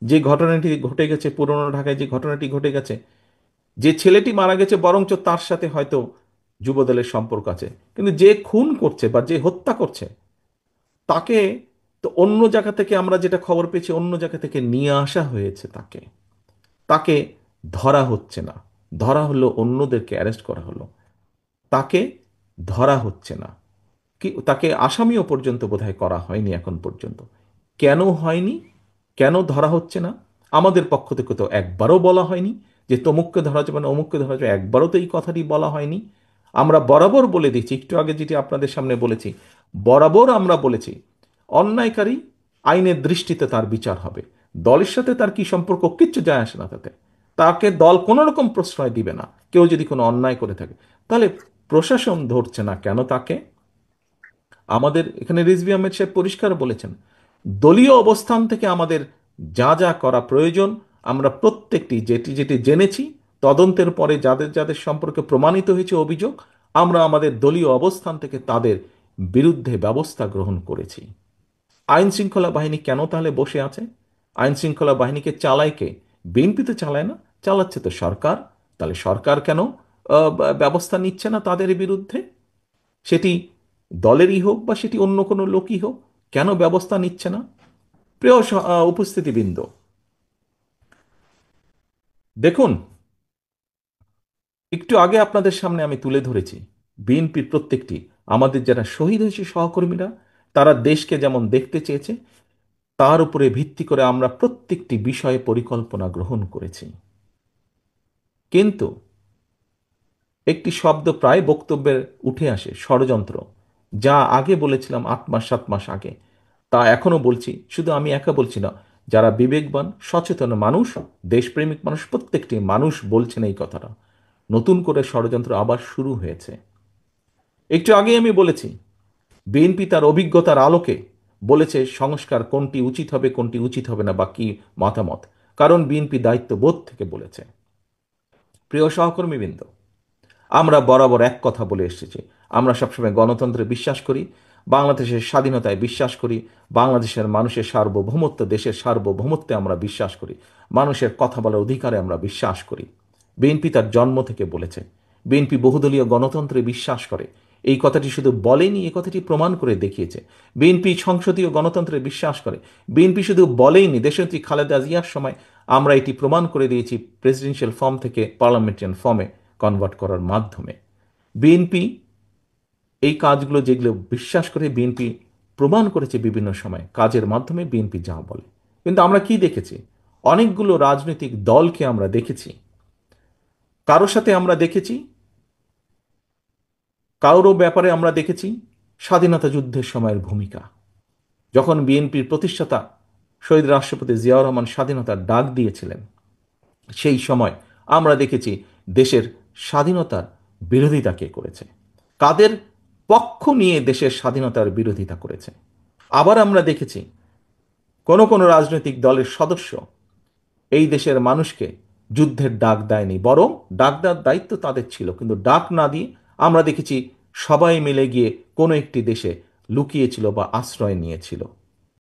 যে ঘটনাটি ঘটে গেছে, পুরনো ঢাকায় যে ঘটনাটি ঘটে গেছে, যে ছেলেটি মারা গেছে বরঞ্চ তার সাথে হয়তো যুবদলের সম্পর্ক আছে, কিন্তু যে খুন করছে বা যে হত্যা করছে তাকে তো অন্য জায়গা থেকে, আমরা যেটা খবর পেয়েছি, অন্য জায়গা থেকে নিয়ে আসা হয়েছে। তাকে তাকে ধরা হচ্ছে না। ধরা হলো, অন্যদেরকে অ্যারেস্ট করা হলো, তাকে ধরা হচ্ছে না। কি, তাকে আসামিও পর্যন্ত বোধহয় করা হয়নি এখন পর্যন্ত। কেন হয়নি? কেন ধরা হচ্ছে না? আমাদের পক্ষ থেকে তো একবারও বলা হয়নি যে তমুককে ধরা যাবে না, অমুককে ধরা যাবে, একবারও তো এই কথাটি বলা হয়নি। আমরা বরাবর বলে দিচ্ছি, একটু আগে যেটি আপনাদের সামনে বলেছি, বরাবর আমরা বলেছি অন্যায়কারী আইনের দৃষ্টিতে তার বিচার হবে। দলের সাথে তার কি সম্পর্ক, কিচ্ছু যায় আসে না তাতে। তাকে দল কোনো রকম প্রশ্রয় দিবে না কেউ যদি কোনো অন্যায় করে থাকে। তাহলে প্রশাসন ধরছে না কেন তাকে? আমাদের এখানে রিজভী আহমেদ সাহেব পরিষ্কার বলেছেন, দলীয় অবস্থান থেকে আমাদের যা যা করা প্রয়োজন, আমরা প্রত্যেকটি যেটি যেটি জেনেছি, তদন্তের পরে যাদের যাদের সম্পর্কে প্রমাণিত হয়েছে অভিযোগ, আমরা আমাদের দলীয় অবস্থান থেকে তাদের বিরুদ্ধে ব্যবস্থা গ্রহণ করেছি। আইন শৃঙ্খলা বাহিনী কেন তাহলে বসে আছে? আইন শৃঙ্খলা বাহিনীকে চালায় কে? বিএনপি তো চালায় না, চালাচ্ছে তো সরকার। তাহলে সরকার কেন ব্যবস্থা নিচ্ছে না তাদের বিরুদ্ধে? সেটি দলেরই হোক বা সেটি অন্য কোনো লোকই হোক, কেন ব্যবস্থা নিচ্ছে না? প্রিয় উপস্থিতিবৃন্দ, দেখুন, একটু আগে আপনাদের সামনে আমি তুলে ধরেছি বিএনপির প্রত্যেকটি, আমাদের যারা শহীদ হয়েছে সহকর্মীরা, তারা দেশকে যেমন দেখতে চেয়েছে, তার উপরে ভিত্তি করে আমরা প্রত্যেকটি বিষয়ে পরিকল্পনা গ্রহণ করেছি। কিন্তু একটি শব্দ প্রায় বক্তব্যে উঠে আসে, ষড়যন্ত্র। যা আগে বলেছিলাম 8 মাস 7 মাস আগে, তা এখনো বলছি। শুধু আমি একা বলছি না, যারা বিবেকবান সচেতন মানুষ, দেশপ্রেমিক মানুষ, প্রত্যেকটি মানুষ বলছেন এই কথাটা। নতুন করে ষড়যন্ত্র আবার শুরু হয়েছে। একটু আগে আমি বলেছি বিএনপি তার অভিজ্ঞতার আলোকে বলেছে সংস্কার কোনটি উচিত হবে কোনটি উচিত হবে না বা কি মতামত, কারণ বিএনপি দায়িত্ববোধ থেকে বলেছে। প্রিয় সহকর্মীবৃন্দ, আমরা বরাবর এক কথা বলে এসেছি, আমরা সবসময় গণতন্ত্রে বিশ্বাস করি, বাংলাদেশের স্বাধীনতায় বিশ্বাস করি, বাংলাদেশের মানুষের সার্বভৌমত্ব, দেশের সার্বভৌমত্বে আমরা বিশ্বাস করি, মানুষের কথা বলার অধিকারে আমরা বিশ্বাস করি। বিএনপি তার জন্ম থেকে বলেছে, বিএনপি বহুদলীয় গণতন্ত্রে বিশ্বাস করে। এই কথাটি শুধু বলেনি, এই কথাটি প্রমাণ করে দেখিয়েছে। বিএনপি সংসদীয় গণতন্ত্রে বিশ্বাস করে। বিএনপি শুধু বলেইনি, দেশনেত্রী খালেদা জিয়ার সময় আমরা এটি প্রমাণ করে দিয়েছি প্রেসিডেন্সিয়াল ফর্ম থেকে পার্লামেন্টারিয়ান ফর্মে কনভার্ট করার মাধ্যমে। বিএনপি এই কাজগুলো যেগুলো বিশ্বাস করে, বিএনপি প্রমাণ করেছে বিভিন্ন সময় কাজের মাধ্যমে বিএনপি যা বলে। কিন্তু আমরা কি দেখেছি? অনেকগুলো রাজনৈতিক দলকে আমরা দেখেছি, কারোর সাথে আমরা দেখেছি, কারোর ব্যাপারে আমরা দেখেছি স্বাধীনতা যুদ্ধের সময়ের ভূমিকা। যখন বিএনপির প্রতিষ্ঠাতা শহীদ রাষ্ট্রপতি জিয়াউর রহমান স্বাধীনতার ডাক দিয়েছিলেন, সেই সময় আমরা দেখেছি দেশের স্বাধীনতার বিরোধিতা কে করেছে, কাদের পক্ষ নিয়ে দেশের স্বাধীনতার বিরোধিতা করেছে। আবার আমরা দেখেছি কোন কোন রাজনৈতিক দলের সদস্য এই দেশের মানুষকে যুদ্ধের ডাক দেয়নি, বরং ডাক দেওয়ার দায়িত্ব তাদের ছিল, কিন্তু ডাক না দিয়ে আমরা দেখেছি সবাই মিলে গিয়ে কোনো একটি দেশে লুকিয়েছিল বা আশ্রয় নিয়েছিল।